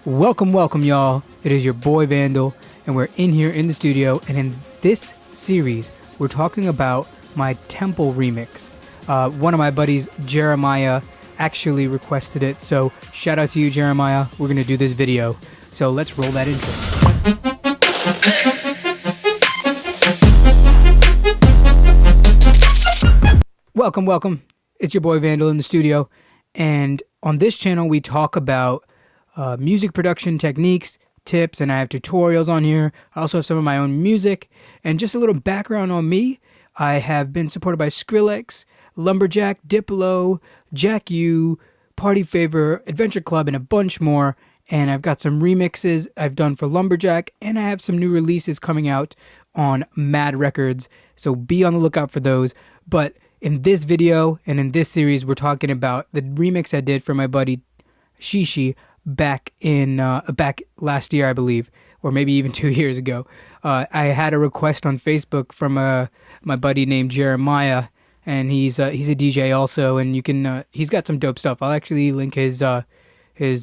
Welcome, y'all. It is your boy Vandal, and we're in here in the studio. And in this series, we're talking about my Temple remix. One of my buddies, Jeremiah, actually requested it. So shout out to you, Jeremiah. We're gonna do this video. So let's roll that intro. Welcome. It's your boy Vandal in the studio, and on this channel we talk about music production techniques, tips, and I have tutorials on here. I also have some of my own music, and just a little background on me. I have been supported by Skrillex, Lumberjack, Diplo, Jack U, Party Favor, Adventure Club, and a bunch more. And I've got some remixes I've done for Lumberjack, and I have some new releases coming out on Mad Records, so be on the lookout for those. But in this video and in this series, we're talking about the remix I did for my buddy Shishi back last year, I believe, or maybe even 2 years ago. I had a request on Facebook from my buddy named Jeremiah, and he's a DJ also, and you can he's got some dope stuff. I'll actually link his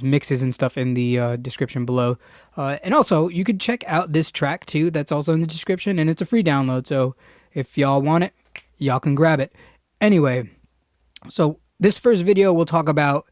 mixes and stuff in the description below. And also, you could check out this track too. That's also in the description, and it's a free download. So if y'all want it, y'all can grab it. Anyway, so this first video we'll talk about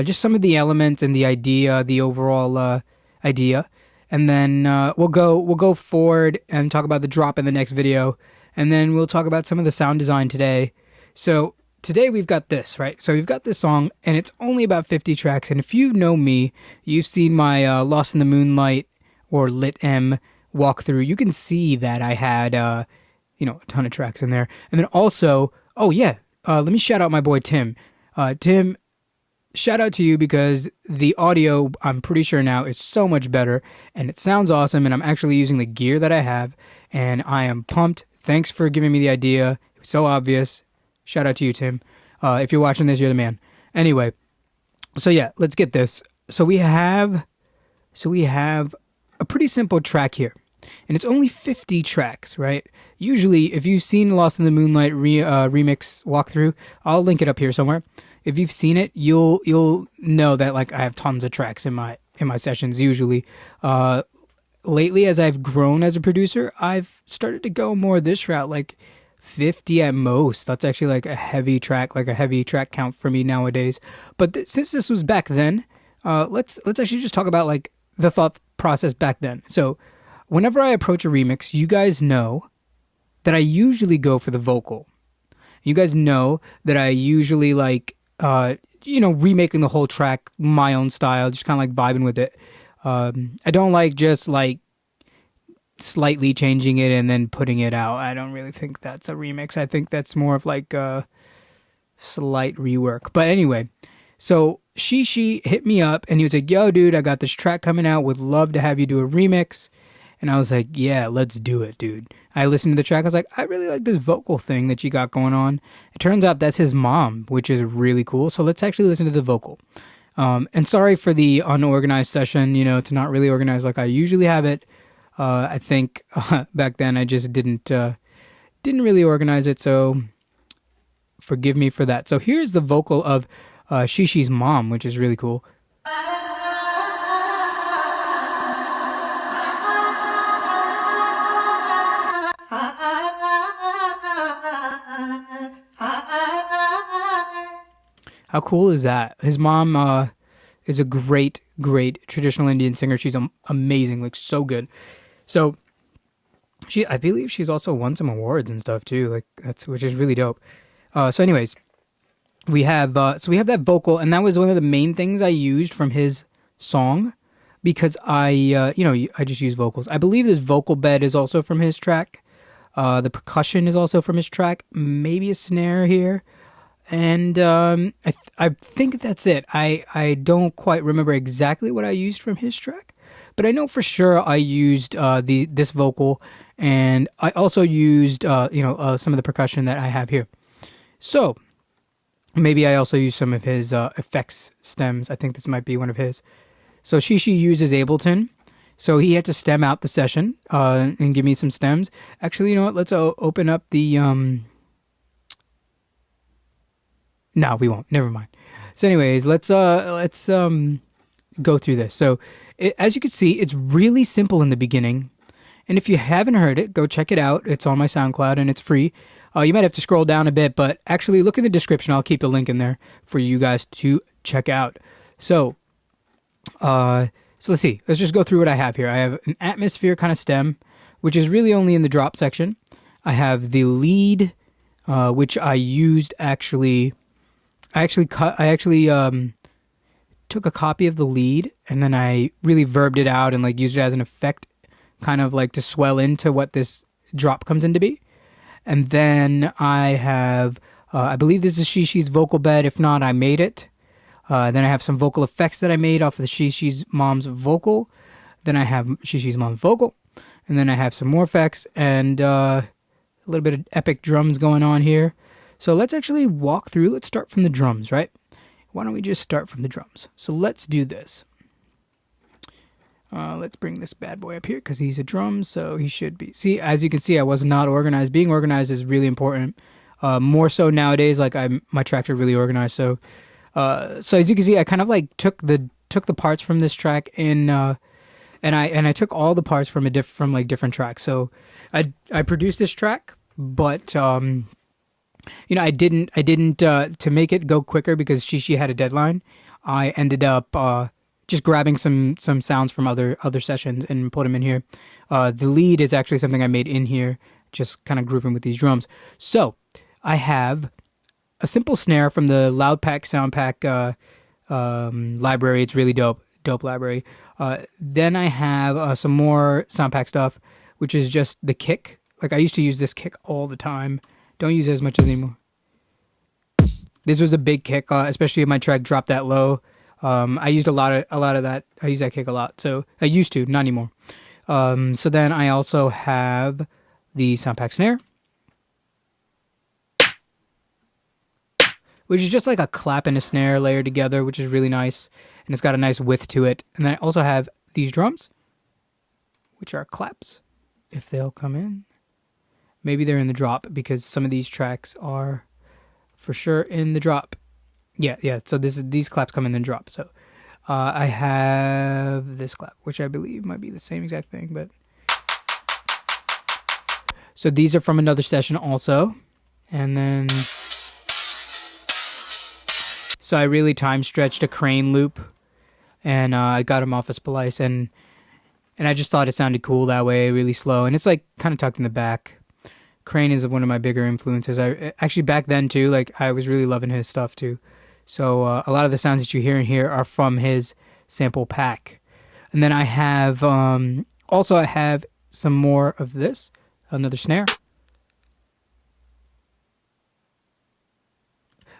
just some of the elements and the idea, the overall idea, and then we'll go forward and talk about the drop in the next video, and then we'll talk about some of the sound design today. So today we've got this, right? So we've got this song, and it's only about 50 tracks. And if you know me, you've seen my Lost in the Moonlight or Lit M walkthrough. You can see that I had a ton of tracks in there. And then also, let me shout out my boy Tim. Tim, shout out to you because the audio, I'm pretty sure now, is so much better, and it sounds awesome, and I'm actually using the gear that I have, and I am pumped. Thanks for giving me the idea. It was so obvious. Shout out to you, Tim. If you're watching this, you're the man. Anyway, so yeah, let's get this. So we have a pretty simple track here, and it's only 50 tracks, right? Usually, if you've seen Lost in the Moonlight remix walkthrough, I'll link it up here somewhere. If you've seen it, you'll know that like I have tons of tracks in my sessions usually. Lately, as I've grown as a producer, I've started to go more this route, like 50 at most. That's actually like a heavy track count for me nowadays. But since this was back then, let's actually just talk about like the thought process back then. So whenever I approach a remix, you guys know that I usually go for the vocal. You guys know that I usually like, remaking the whole track my own style, just kind of like vibing with it. I don't like just like slightly changing it and then putting it out. I don't really think that's a remix. I think that's more of like a slight rework. But anyway, so Shishi hit me up and he was like, yo, dude, I got this track coming out. Would love to have you do a remix. And I was like, yeah, let's do it, dude. I listened to the track. I was like, I really like this vocal thing that you got going on. It turns out that's his mom, which is really cool. So let's actually listen to the vocal. And sorry for the unorganized session, it's not really organized like I usually have it. I think back then I just didn't really organize it. So forgive me for that. So here's the vocal of Shishi's mom, which is really cool. How cool is that? His mom is a great traditional Indian singer. She's amazing, like so good. So I believe she's also won some awards and stuff too. Like which is really dope. So anyways, we have that vocal, and that was one of the main things I used from his song because I just use vocals. I believe this vocal bed is also from his track. The percussion is also from his track. Maybe a snare here. And I think that's it. I don't quite remember exactly what I used from his track, but I know for sure I used this vocal, and I also used some of the percussion that I have here. So maybe I also used some of his effects stems. I think this might be one of his. So Shishi uses Ableton, so he had to stem out the session and give me some stems. Actually, you know what? Let's open up the No, we won't. Never mind. So anyways, let's go through this. So as you can see, it's really simple in the beginning. And if you haven't heard it, go check it out. It's on my SoundCloud and it's free. You might have to scroll down a bit, but actually look in the description. I'll keep the link in there for you guys to check out. So let's see. Let's just go through what I have here. I have an atmosphere kind of stem, which is really only in the drop section. I have the lead, which I used actually. I actually took a copy of the lead and then I really verbed it out and like used it as an effect, kind of like to swell into what this drop comes in to be. And then I have, I believe this is Shishi's vocal bed. If not, I made it. Then I have some vocal effects that I made off of the Shishi's mom's vocal. Then I have Shishi's mom's vocal. And then I have some more effects and a little bit of epic drums going on here. So let's actually walk through. Let's start from the drums, right? Why don't we just start from the drums? So let's do this. Let's bring this bad boy up here because he's a drum, so he should be. See, as you can see, I was not organized. Being organized is really important. More so nowadays, like my tracks are really organized. So as you can see, I kind of like took the parts from this track and I took all the parts from different tracks. So I produced this track, but I didn't to make it go quicker because she had a deadline. I ended up just grabbing some sounds from other sessions and put them in here. The lead is actually something I made in here, just kind of grouping with these drums. So I have a simple snare from the Loud Pack Sound Pack library. It's really dope library. Then I have some more Sound Pack stuff, which is just the kick. Like I used to use this kick all the time. Don't use it as much anymore. This was a big kick, especially if my track dropped that low. I used a lot of that. I use that kick a lot. So I used to, not anymore. So then I also have the Sound Pack snare, which is just like a clap and a snare layered together, which is really nice. And it's got a nice width to it. And then I also have these drums, which are claps, if they'll come in. Maybe they're in the drop because some of these tracks are for sure in the drop. Yeah. So these claps come in the drop. So I have this clap, which I believe might be the same exact thing. But so these are from another session also. And then so I really time stretched a crane loop, and I got them off of Splice, and I just thought it sounded cool that way, really slow, and it's like kind of tucked in the back. Crane is one of my bigger influences. I actually back then too, like I was really loving his stuff too. So a lot of the sounds that you hear in here are from his sample pack. And then I have also I have some more of this, another snare,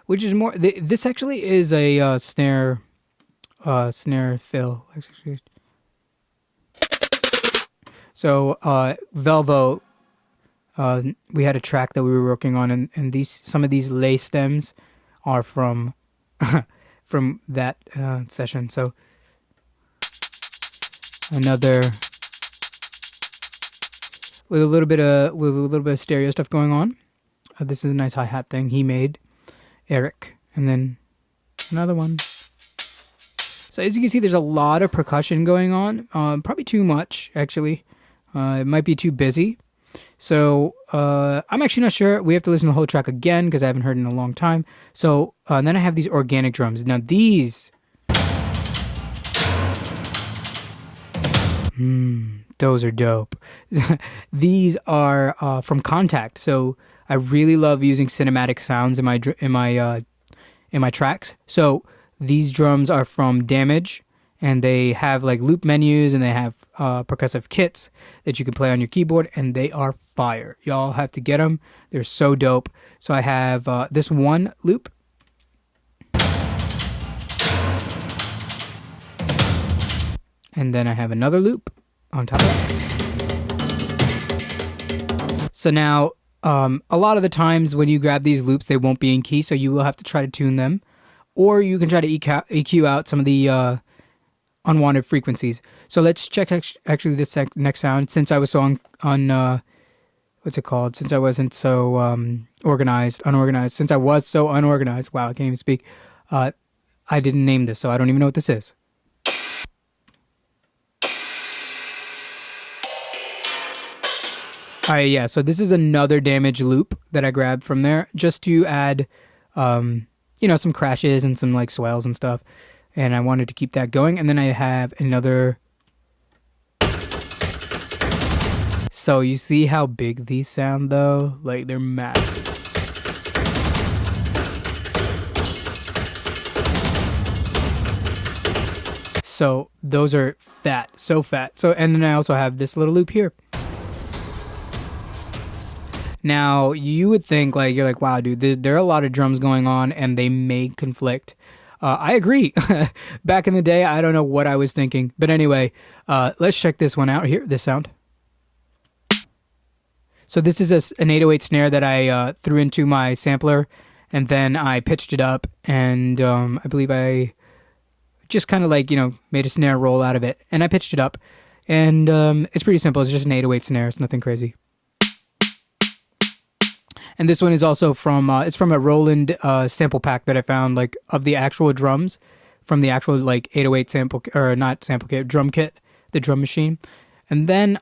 which is more. This actually is a snare fill. So Velvo. We had a track that we were working on, and some of these lay stems are from from that session. So another with a little bit of stereo stuff going on. This is a nice hi-hat thing he made, Eric, and then another one. So as you can see, there's a lot of percussion going on. Probably too much, actually. It might be too busy. So I'm actually not sure. We have to listen to the whole track again because I haven't heard it in a long time. So and then I have these organic drums. Now these, those are dope. These are from Contact. So I really love using cinematic sounds in my tracks. So these drums are from Damage, and they have like loop menus, and they have percussive kits that you can play on your keyboard, and they are fire. Y'all have to get them. They're so dope. So I have this one loop, and then I have another loop on top of that. So now a lot of the times when you grab these loops, they won't be in key, so you will have to try to tune them, or you can try to EQ out some of the unwanted frequencies. So let's check actually this next sound. Since I was so what's it called? Since I wasn't so unorganized. Since I was so unorganized. Wow, I can't even speak. I didn't name this, so I don't even know what this is. right, yeah. So this is another damage loop that I grabbed from there just to add, some crashes and some like swells and stuff. And I wanted to keep that going. And then I have another. So you see how big these sound though? Like they're massive. So those are fat, so fat. So, and then I also have this little loop here. Now you would think like, you're like, wow, dude, there are a lot of drums going on and they may conflict. I agree. Back in the day, I don't know what I was thinking. But anyway, let's check this one out here, this sound. So this is an 808 snare that I threw into my sampler, and then I pitched it up, and I believe I just kind of like, made a snare roll out of it, and I pitched it up, and it's pretty simple. It's just an 808 snare. It's nothing crazy. And this one is also from, it's from a Roland sample pack that I found, like, of the actual drums, from the actual, like, 808 sample, or not sample kit, drum kit, the drum machine. And then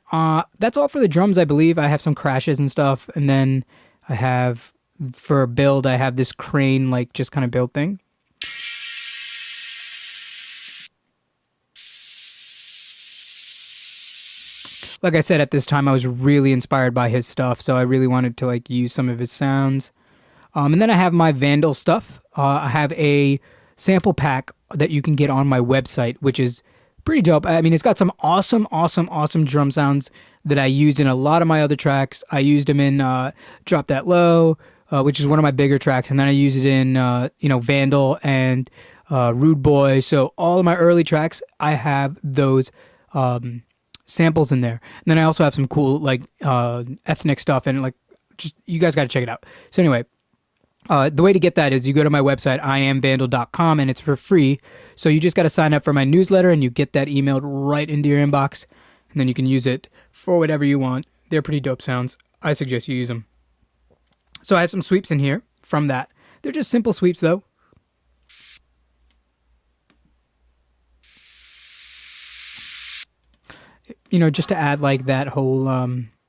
that's all for the drums, I believe. I have some crashes and stuff, and then I have, for a build, I have this crane, like, just kind of build thing. Like I said, at this time, I was really inspired by his stuff, so I really wanted to like use some of his sounds. And then I have my Vandal stuff. I have a sample pack that you can get on my website, which is pretty dope. I mean, it's got some awesome drum sounds that I used in a lot of my other tracks. I used them in Drop That Low, which is one of my bigger tracks, and then I used it in Vandal and Rude Boy. So all of my early tracks, I have those samples in there. And then I also have some cool like ethnic stuff, and like just you guys got to check it out. So anyway, the way to get that is you go to my website iamvandal.com, and it's for free. So you just got to sign up for my newsletter, and you get that emailed right into your inbox, and then you can use it for whatever you want. They're pretty dope sounds. I suggest you use them. So I have some sweeps in here from that. They're just simple sweeps though. Just to add like that whole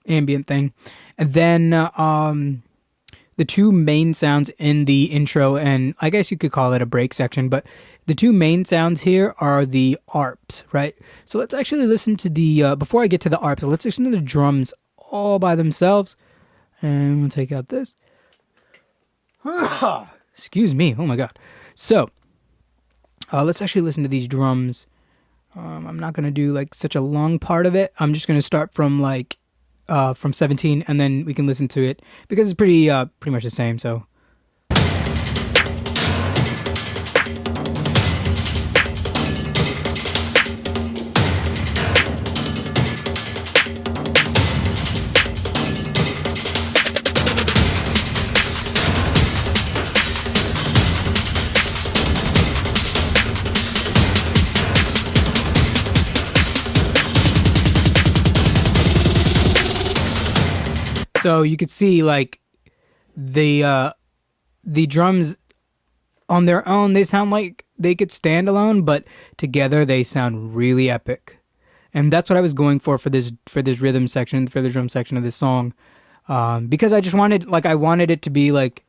ambient thing. And then the two main sounds in the intro, and I guess you could call it a break section, but the two main sounds here are the ARPs, right? So let's actually listen to the, before I get to the ARPs, let's listen to the drums all by themselves. And we'll take out this. Excuse me, oh my god. So, let's actually listen to these drums. I'm not going to do like such a long part of it. I'm just going to start from like from 17, and then we can listen to it because it's pretty much the same. So So you could see like the drums on their own, they sound like they could stand alone, but together they sound really epic. And that's what I was going for this rhythm section, for the drum section of this song, because I just wanted it to be like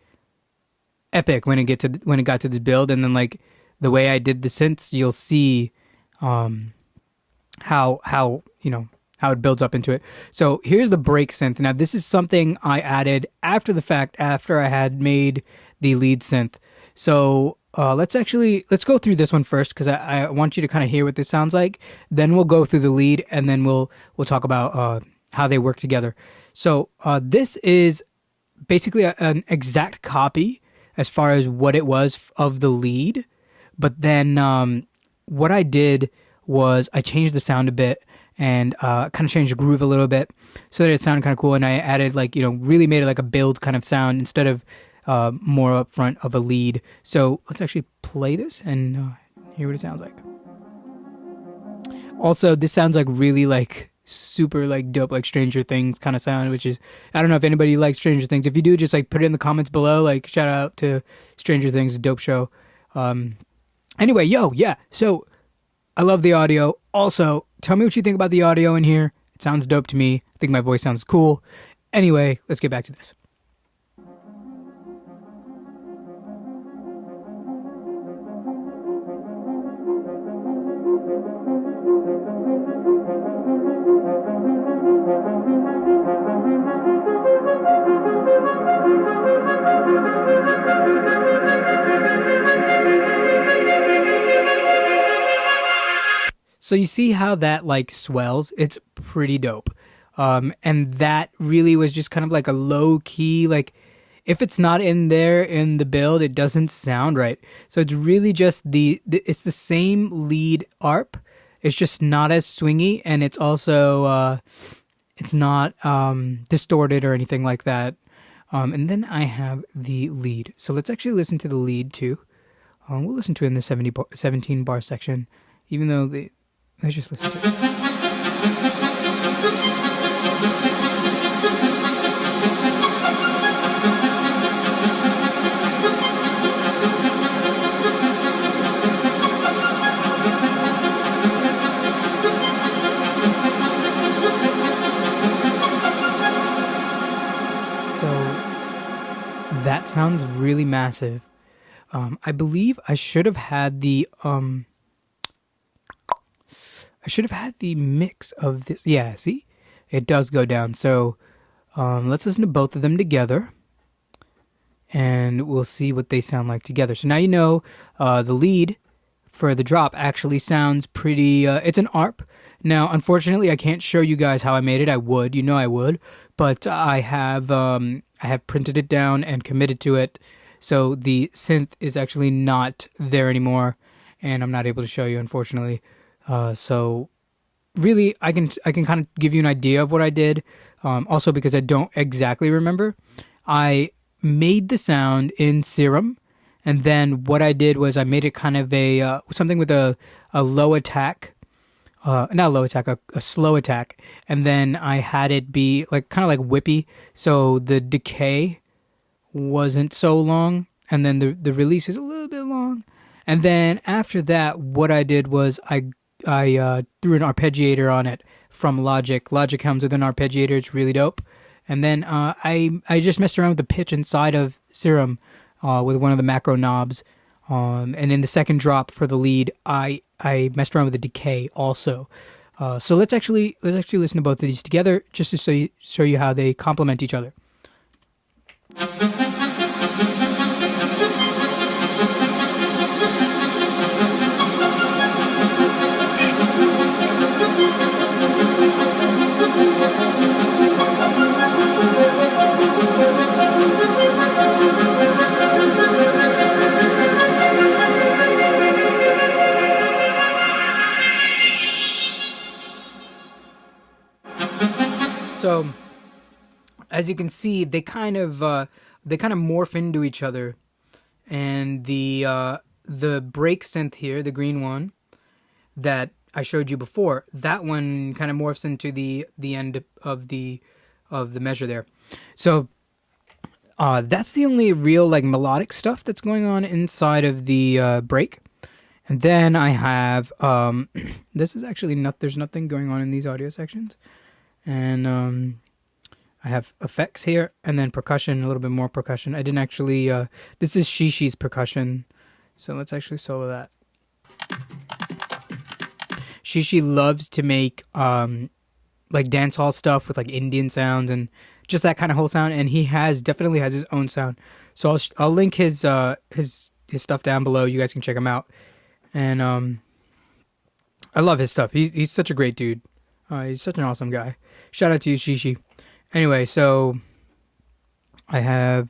epic when it got to this build, and then like the way I did the synths, you'll see how it builds up into it. So here's the break synth. Now this is something I added after the fact, after I had made the lead synth. So let's go through this one first, because I want you to kind of hear what this sounds like. Then we'll go through the lead, and then we'll talk about how they work together. So this is basically an exact copy as far as what it was of the lead. But then what I did was I changed the sound a bit, and kind of changed the groove a little bit so that it sounded kind of cool. And I added really made it like a build kind of sound instead of more up front of a lead. So let's actually play this and hear what it sounds like. Also, this sounds like really like super like dope, like Stranger Things kind of sound, which is, I don't know if anybody likes Stranger Things. If you do, just like put it in the comments below. Like shout out to Stranger Things, a dope show. Anyway, yeah. So I love the audio. Also, tell me what you think about the audio in here. It sounds dope to me. I think my voice sounds cool. Anyway, let's get back to this. So you see how that like swells? It's pretty dope. And that really was just kind of like a low key, like if it's not in there in the build, it doesn't sound right. So it's really just it's the same lead arp. It's just not as swingy, and it's also it's not distorted or anything like that. And then I have the lead. So let's actually listen to the lead too. We'll listen to it in the 17 bar section, even though let's just listen to it. So that sounds really massive. I believe I should have had the mix of this. Yeah, see? It does go down. So let's listen to both of them together, and we'll see what they sound like together. So now you know the lead for the drop actually sounds pretty... it's an ARP. Now, unfortunately, I can't show you guys how I made it. I would. You know I would. But I have printed it down and committed to it. So the synth is actually not there anymore, and I'm not able to show you, unfortunately. So really, I can kind of give you an idea of what I did. Also, because I don't exactly remember, I made the sound in Serum, and then what I did was I made it kind of a something with a low attack, not a low attack, a slow attack, and then I had it be like kind of like whippy, so the decay wasn't so long, and then the release is a little bit long, and then after that, what I did was I threw an arpeggiator on it from Logic. Logic comes with an arpeggiator. It's really dope. And then I just messed around with the pitch inside of Serum with one of the macro knobs. And in the second drop for the lead, I messed around with the decay also. So let's actually listen to both of these together just to show you how they complement each other. So, as you can see, they kind of morph into each other, and the break synth here, the green one that I showed you before, that one kind of morphs into the end of the measure there. So that's the only real like melodic stuff that's going on inside of the break. And then I have this is actually there's nothing going on in these audio sections. And I have effects here, and then percussion, a little bit more percussion. I didn't actually... this is Shishi's percussion, so let's actually solo that. Shishi loves to make like dancehall stuff with like Indian sounds and just that kind of whole sound, and he definitely has his own sound. So I'll link his stuff down below. You guys can check him out. And I love his stuff. He's such a great dude. He's such an awesome guy. Shout out to you, Shishi. Anyway, so I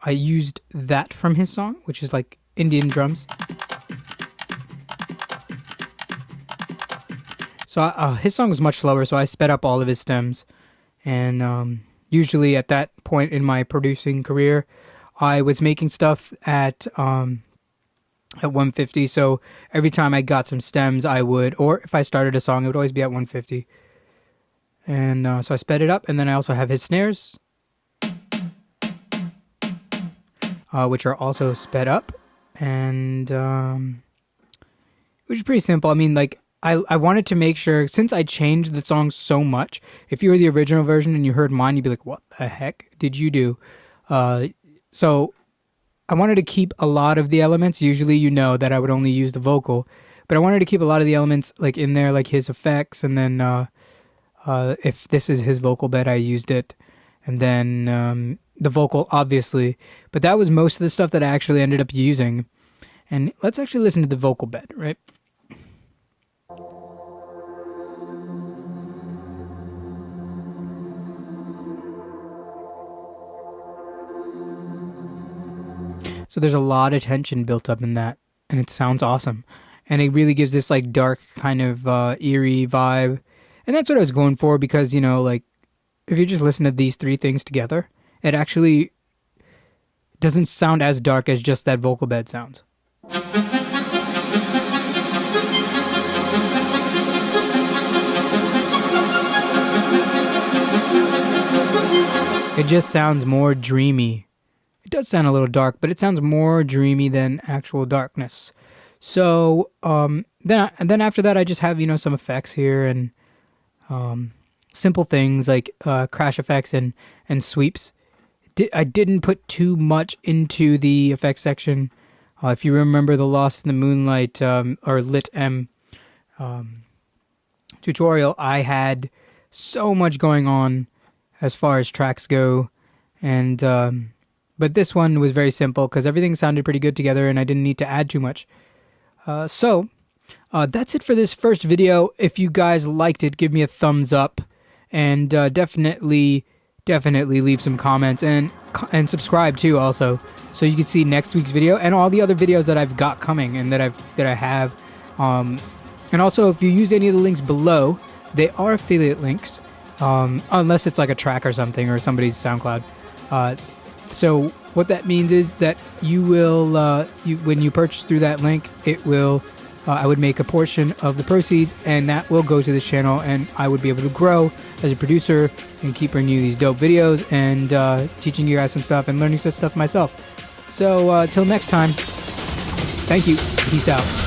used that from his song, which is like Indian drums. So his song was much slower, so I sped up all of his stems. And usually at that point in my producing career, I was making stuff at 150, so every time I got some stems, I would, or if I started a song, it would always be at 150. And so I sped it up, and then I also have his snares, which are also sped up, and which is pretty simple. I mean, like, I wanted to make sure, since I changed the song so much, if you were the original version and you heard mine, you'd be like, what the heck did you do? So I wanted to keep a lot of the elements. Usually you know that I would only use the vocal, but I wanted to keep a lot of the elements like in there, like his effects, and then if this is his vocal bed, I used it, and then the vocal, obviously. But that was most of the stuff that I actually ended up using. And let's actually listen to the vocal bed, right? So there's a lot of tension built up in that, and it sounds awesome. And it really gives this like dark kind of eerie vibe. And that's what I was going for, because, you know, like if you just listen to these three things together, it actually doesn't sound as dark as just that vocal bed sounds. It just sounds more dreamy. It does sound a little dark, but it sounds more dreamy than actual darkness. So then after that, I just have, you know, some effects here and simple things like crash effects and sweeps. I didn't put too much into the effects section. If you remember the Lost in the Moonlight or Lit M tutorial, I had so much going on as far as tracks go, and but this one was very simple because everything sounded pretty good together and I didn't need to add too much. So that's it for this first video. If you guys liked it, give me a thumbs up, and definitely leave some comments and subscribe too also, so you can see next week's video and all the other videos that I've got coming and that I have. And also, if you use any of the links below, they are affiliate links, unless it's like a track or something or somebody's SoundCloud. So what that means is that you will, when you purchase through that link, it will, I would make a portion of the proceeds, and that will go to this channel, and I would be able to grow as a producer and keep bringing you these dope videos and teaching you guys some stuff and learning some stuff myself. So till next time, thank you. Peace out.